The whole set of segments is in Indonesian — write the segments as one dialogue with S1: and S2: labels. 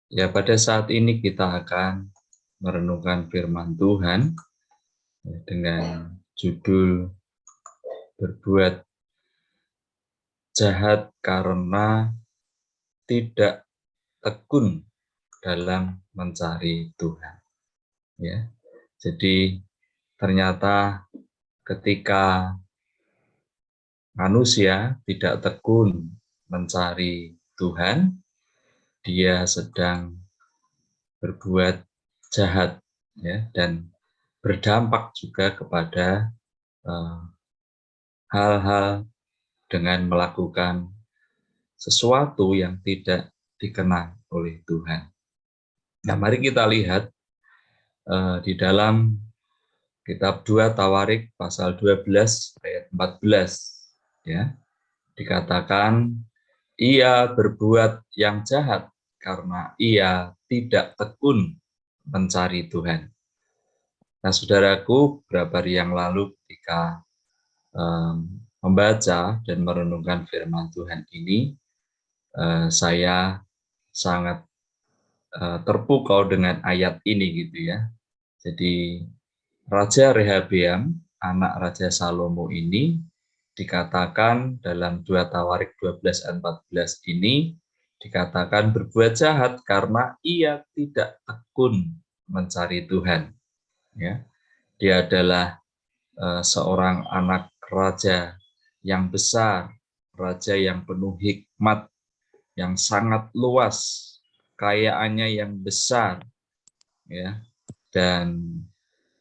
S1: Ya, pada saat ini kita akan merenungkan firman Tuhan dengan judul berbuat jahat karena tidak tekun dalam mencari Tuhan. Ya, jadi ternyata ketika manusia tidak tekun mencari Tuhan, dia sedang berbuat jahat, ya, dan berdampak juga kepada hal-hal dengan melakukan sesuatu yang tidak dikenal oleh Tuhan. Nah, mari kita lihat di dalam kitab 2 Tawarik pasal 12 ayat 14, ya. Dikatakan ia berbuat yang jahat karena ia tidak tekun mencari Tuhan. Nah, saudaraku, beberapa hari yang lalu ketika membaca dan merenungkan firman Tuhan ini, saya sangat terpukau dengan ayat ini gitu ya. Jadi Raja Rehabeam, anak Raja Salomo ini dikatakan dalam 2 Tawarik 12 ayat 14 ini dikatakan berbuat jahat karena ia tidak tekun mencari Tuhan. Ya, dia adalah seorang anak raja yang besar, raja yang penuh hikmat, yang sangat luas, kekayaannya yang besar, ya, dan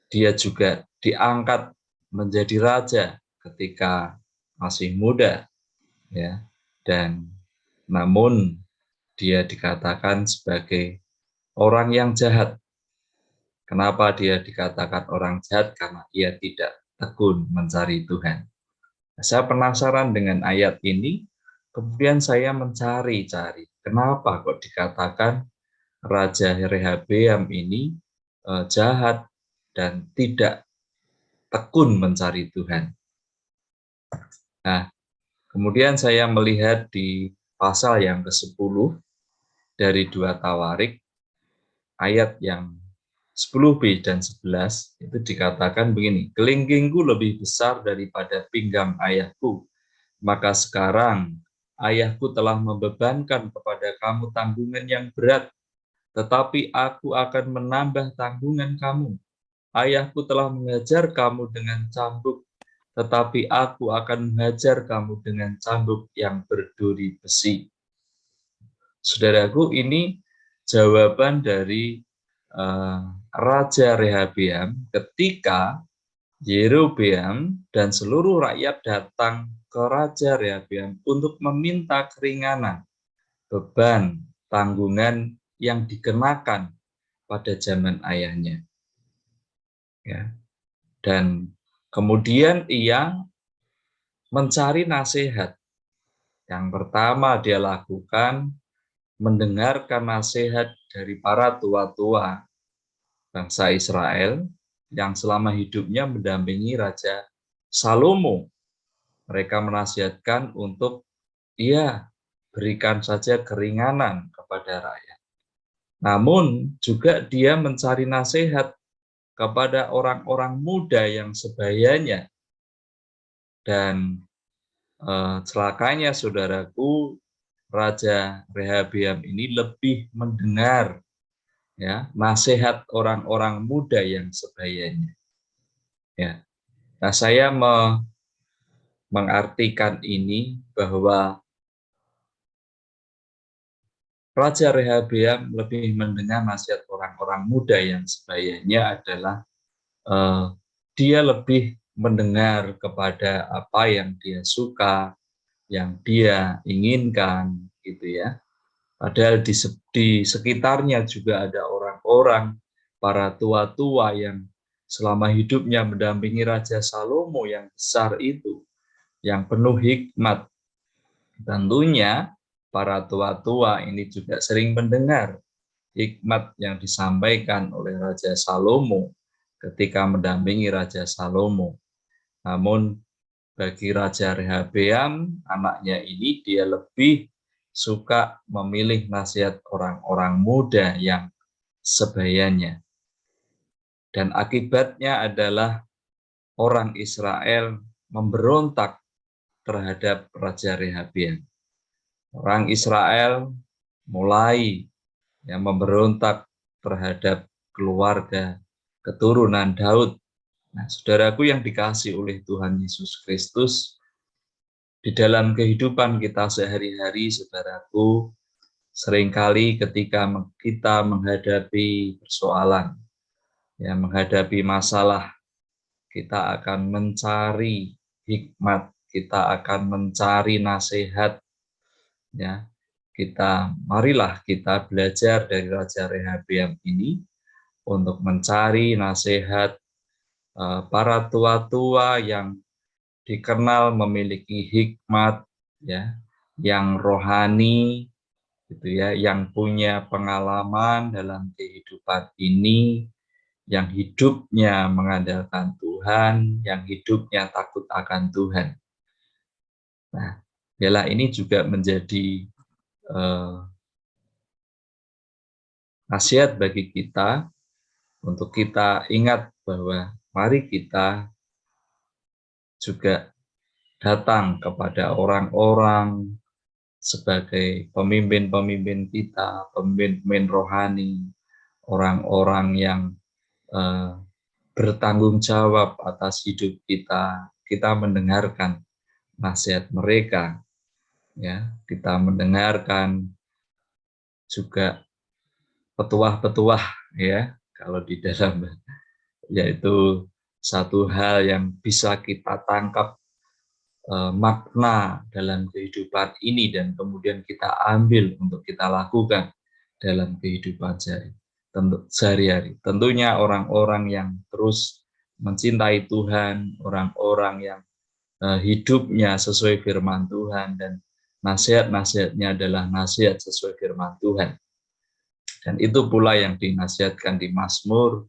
S1: dia juga diangkat menjadi raja ketika masih muda, ya, dan namun dia dikatakan sebagai orang yang jahat. Kenapa dia dikatakan orang jahat? Karena ia tidak tekun mencari Tuhan. Saya penasaran dengan ayat ini, kemudian saya mencari-cari, kenapa kok dikatakan Raja Rehabeam ini jahat dan tidak tekun mencari Tuhan. Nah, kemudian saya melihat di pasal yang ke-10 dari 2 Tawarik, ayat yang 10b dan 11, itu dikatakan begini, kelingkingku lebih besar daripada pinggang ayahku, maka sekarang ayahku telah membebankan kepada kamu tanggungan yang berat, tetapi aku akan menambah tanggungan kamu. Ayahku telah mengajar kamu dengan cambuk, tetapi aku akan mengajar kamu dengan cambuk yang berduri besi. Saudaraku, ini jawaban dari Raja Rehabeam ketika Yerobeam dan seluruh rakyat datang ke Raja Rehabeam untuk meminta keringanan beban tanggungan yang dikenakan pada zaman ayahnya. Ya. Dan kemudian ia mencari nasihat. Yang pertama dia lakukan mendengarkan nasihat dari para tua-tua bangsa Israel yang selama hidupnya mendampingi Raja Salomo. Mereka menasihatkan untuk berikan saja keringanan kepada rakyat. Namun juga dia mencari nasihat kepada orang-orang muda yang sebayanya. Dan celakanya saudaraku, Raja Rehabeam ini lebih mendengar ya nasihat orang-orang muda yang sebayanya. Ya. Nah, saya mengartikan ini bahwa Raja Rehabeam lebih mendengar nasihat orang-orang muda yang sebayanya adalah dia lebih mendengar kepada apa yang dia suka, yang dia inginkan, gitu ya. Padahal di sekitarnya juga ada orang-orang, para tua-tua yang selama hidupnya mendampingi Raja Salomo yang besar itu, yang penuh hikmat. Tentunya para tua-tua ini juga sering mendengar hikmat yang disampaikan oleh Raja Salomo ketika mendampingi Raja Salomo. Namun bagi Raja Rehabeam, anaknya ini dia lebih suka memilih nasihat orang-orang muda yang sebayanya. Dan akibatnya adalah orang Israel memberontak terhadap Raja Rehabeam. Orang Israel mulai memberontak terhadap keluarga keturunan Daud. Nah, saudaraku yang dikasihi oleh Tuhan Yesus Kristus, di dalam kehidupan kita sehari-hari, saudaraku, seringkali ketika kita menghadapi persoalan, menghadapi masalah, kita akan mencari hikmat, kita akan mencari nasihat, marilah kita belajar dari Raja Rehabeam ini untuk mencari nasihat para tua-tua yang dikenal memiliki hikmat, yang rohani, yang punya pengalaman dalam kehidupan ini, yang hidupnya mengandalkan Tuhan, yang hidupnya takut akan Tuhan. Nah, biarlah ini juga menjadi nasihat bagi kita untuk kita ingat bahwa mari kita juga datang kepada orang-orang sebagai pemimpin-pemimpin kita, pemimpin rohani, orang-orang yang bertanggung jawab atas hidup kita. Kita mendengarkan nasihat mereka, kita mendengarkan juga petuah-petuah, kalau di dalam, yaitu satu hal yang bisa kita tangkap makna dalam kehidupan ini dan kemudian kita ambil untuk kita lakukan dalam kehidupan sehari-hari. Tentunya orang-orang yang terus mencintai Tuhan, orang-orang yang hidupnya sesuai firman Tuhan dan nasihat-nasihatnya adalah nasihat sesuai firman Tuhan. Dan itu pula yang dinasihatkan di Mazmur,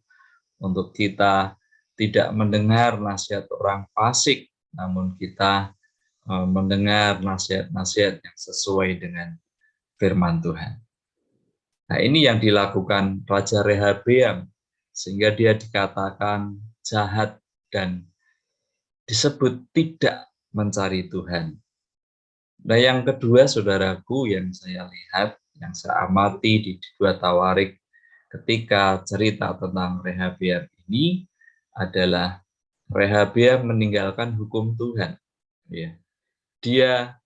S1: untuk kita tidak mendengar nasihat orang fasik, namun kita mendengar nasihat-nasihat yang sesuai dengan firman Tuhan. Nah, ini yang dilakukan Raja Rehabeam, sehingga dia dikatakan jahat dan disebut tidak mencari Tuhan. Nah, yang kedua, saudaraku, yang saya lihat, yang saya amati di 2 Tawarik ketika cerita tentang Rehabeam ini adalah Rehabeam meninggalkan hukum Tuhan. Dia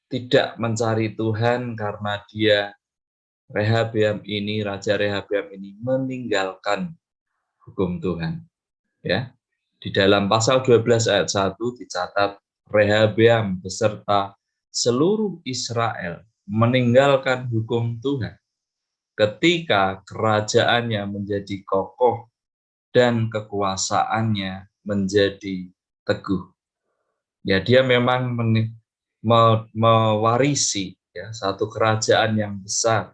S1: tidak mencari Tuhan karena Raja Rehabeam ini meninggalkan hukum Tuhan. Di dalam pasal 12 ayat 1 dicatat, Rehabeam beserta seluruh Israel meninggalkan hukum Tuhan ketika kerajaannya menjadi kokoh dan kekuasaannya menjadi teguh. Dia memang mewarisi satu kerajaan yang besar,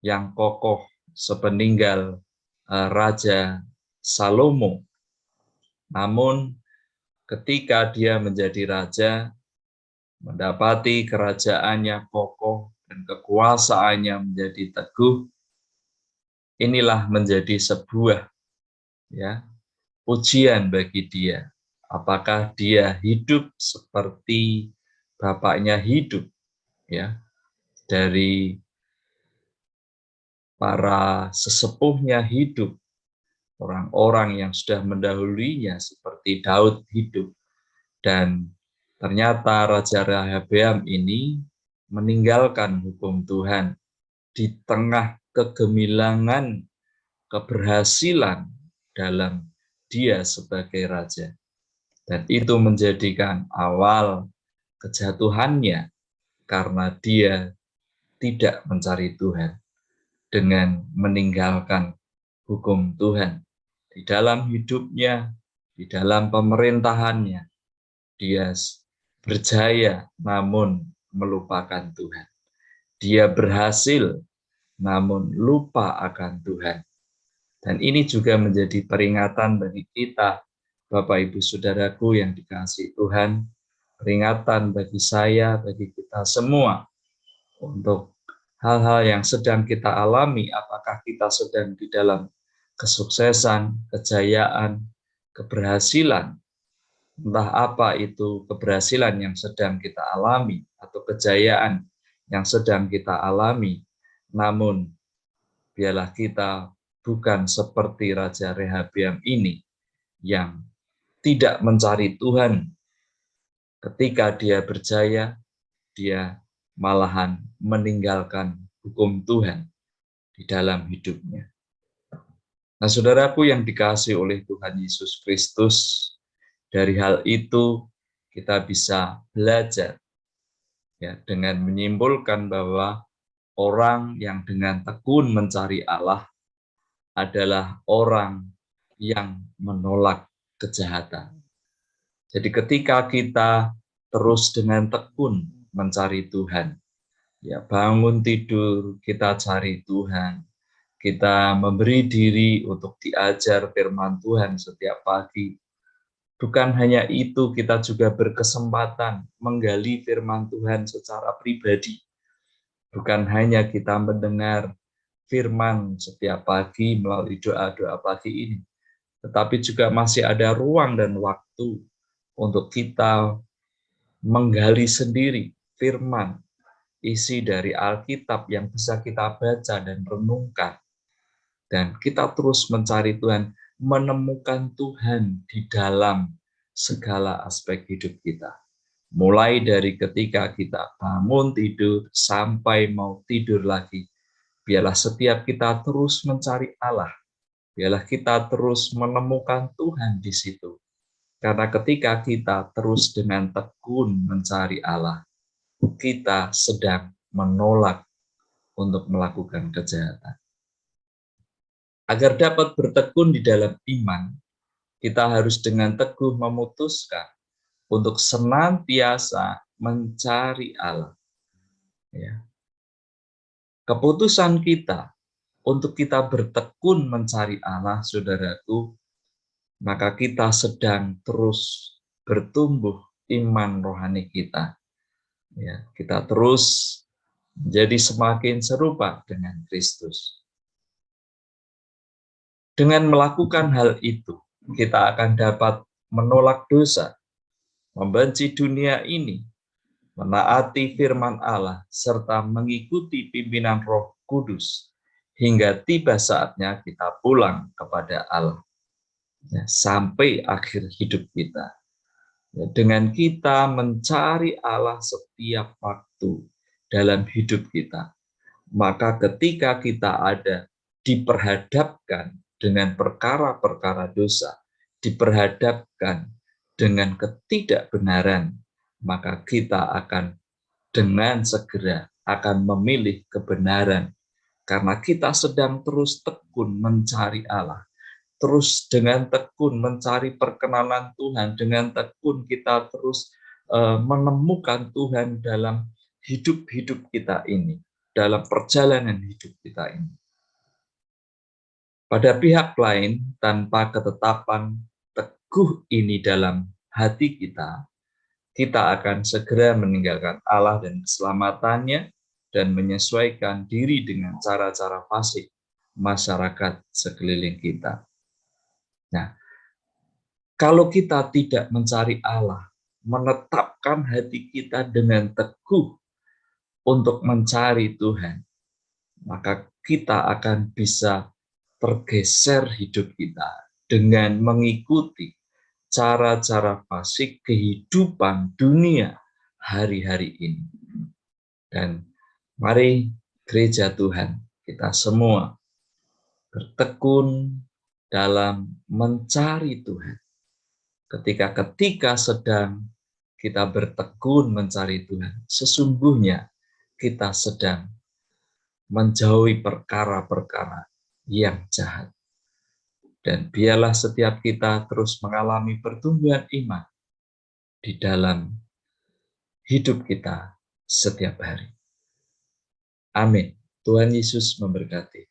S1: yang kokoh sepeninggal Raja Salomo. Namun ketika dia menjadi raja, mendapati kerajaannya kokoh dan kekuasaannya menjadi teguh, inilah menjadi sebuah ujian bagi dia. Apakah dia hidup seperti bapaknya hidup, dari para sesepuhnya hidup, orang-orang yang sudah mendahulunya seperti Daud hidup. Dan ternyata Raja Rehabeam ini meninggalkan hukum Tuhan di tengah kegemilangan, keberhasilan dalam dia sebagai raja. Dan itu menjadikan awal kejatuhannya karena dia tidak mencari Tuhan dengan meninggalkan hukum Tuhan. Di dalam hidupnya, di dalam pemerintahannya, dia berjaya namun melupakan Tuhan. Dia berhasil namun lupa akan Tuhan. Dan ini juga menjadi peringatan bagi kita, Bapak Ibu Saudaraku yang dikasihi Tuhan, peringatan bagi saya, bagi kita semua, untuk hal-hal yang sedang kita alami, apakah kita sedang di dalam kesuksesan, kejayaan, keberhasilan, entah apa itu keberhasilan yang sedang kita alami atau kejayaan yang sedang kita alami, namun biarlah kita bukan seperti Raja Rehabeam ini yang tidak mencari Tuhan. Ketika dia berjaya, dia malahan meninggalkan hukum Tuhan di dalam hidupnya. Nah, saudaraku yang dikasihi oleh Tuhan Yesus Kristus, dari hal itu kita bisa belajar ya dengan menyimpulkan bahwa orang yang dengan tekun mencari Allah adalah orang yang menolak kejahatan. Jadi ketika kita terus dengan tekun mencari Tuhan, ya bangun tidur kita cari Tuhan, kita memberi diri untuk diajar firman Tuhan setiap pagi. Bukan hanya itu, kita juga berkesempatan menggali firman Tuhan secara pribadi. Bukan hanya kita mendengar firman setiap pagi melalui doa-doa pagi ini, tetapi juga masih ada ruang dan waktu untuk kita menggali sendiri firman, isi dari Alkitab yang bisa kita baca dan renungkan. Dan kita terus mencari Tuhan, menemukan Tuhan di dalam segala aspek hidup kita. Mulai dari ketika kita bangun tidur sampai mau tidur lagi, biarlah setiap kita terus mencari Allah. Biarlah kita terus menemukan Tuhan di situ. Karena ketika kita terus dengan tekun mencari Allah, kita sedang menolak untuk melakukan kejahatan. Agar dapat bertekun di dalam iman, kita harus dengan teguh memutuskan untuk senantiasa mencari Allah. Ya. Keputusan kita untuk kita bertekun mencari Allah, saudaraku, maka kita sedang terus bertumbuh iman rohani kita. Ya, kita terus menjadi semakin serupa dengan Kristus. Dengan melakukan hal itu, kita akan dapat menolak dosa, membenci dunia ini, menaati firman Allah, serta mengikuti pimpinan Roh Kudus, hingga tiba saatnya kita pulang kepada Allah. Ya, sampai akhir hidup kita. Ya, dengan kita mencari Allah setiap waktu dalam hidup kita, maka ketika kita ada diperhadapkan dengan perkara-perkara dosa, diperhadapkan dengan ketidakbenaran, maka kita akan dengan segera akan memilih kebenaran, karena kita sedang terus tekun mencari Allah, terus dengan tekun mencari perkenalan Tuhan, dengan tekun kita terus menemukan Tuhan dalam hidup-hidup kita ini, dalam perjalanan hidup kita ini. Pada pihak lain, tanpa ketetapan teguh ini dalam hati kita, kita akan segera meninggalkan Allah dan keselamatannya dan menyesuaikan diri dengan cara-cara fasik masyarakat sekeliling kita. Nah, kalau kita tidak mencari Allah, menetapkan hati kita dengan teguh untuk mencari Tuhan, maka kita akan bisa tergeser hidup kita dengan mengikuti cara-cara fasik kehidupan dunia hari-hari ini. Dan mari gereja Tuhan, kita semua bertekun dalam mencari Tuhan. Ketika sedang kita bertekun mencari Tuhan, sesungguhnya kita sedang menjauhi perkara-perkara yang jahat. Dan biarlah setiap kita terus mengalami pertumbuhan iman di dalam hidup kita setiap hari. Amin. Tuhan Yesus memberkati.